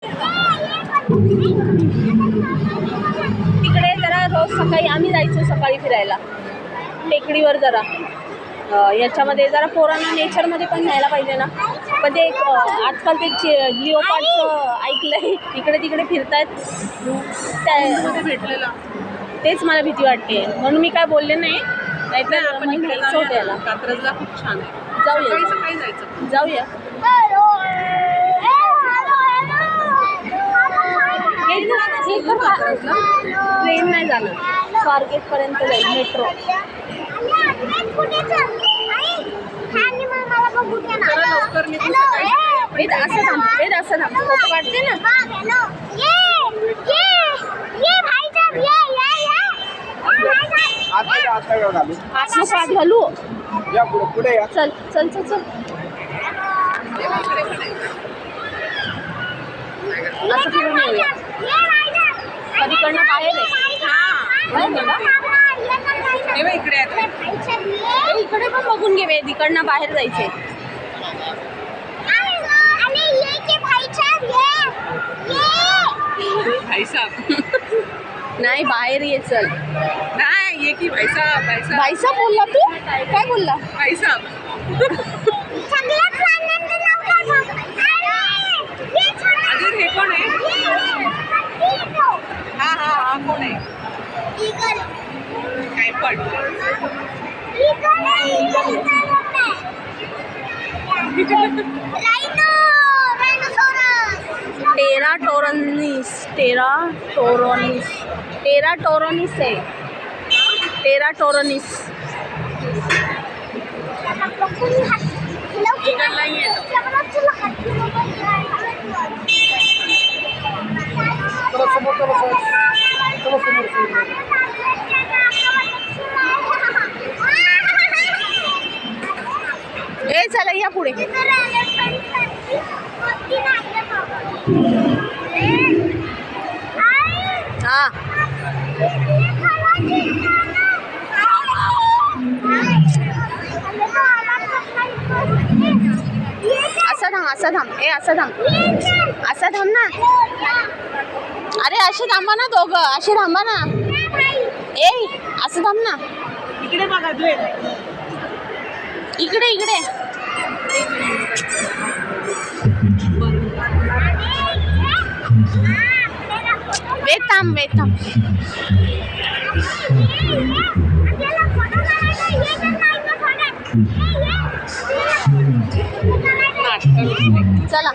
तिकडे जरा रोज सकाळी आम्ही जायचो सकाळी फिरायला टेकडीवर जरा याच्यामध्ये जरा पोरांना नेचरमध्ये पण न्यायला पाहिजे ना. पण ते आजकाल ते लिओपार्डचं ऐकलंय इकडे तिकडे फिरतायत त्या भेटलेला तेच मला भीती वाटते म्हणून मी काय बोलले नाही. नाहीतर आपण इकडे याला कात्रजला खूप छान आहे. जाऊया सकाळी जायचं. जाऊया. ट्रेन नाही जाणार स्वारगेटपर्यंत जाईल मेट्रो. असं थांब फोटो काढते ना. हात घालू पुढे या. चल चल चल चल असं फिरून येऊया. कधीकडनं बाहेर आहे इकडे पण बघून घे. तिकडनं बाहेर जायचे. नाही बाहेर ये. चल नाही ये की भाईसाब भाईसाब बोलला तू. काय बोलला भाईसाब. अजून हे कोण आहे. हा कोण आहे. काय पण टेराटोरनिस आहे. टेराटोरनिस ए चला या पुढे. हा असं थांब ना. अरे असे थांबा ना दोघं. असे थांबा ना. ए असं थांब ना. इकडे बघा. इकडे वेट थांब. चला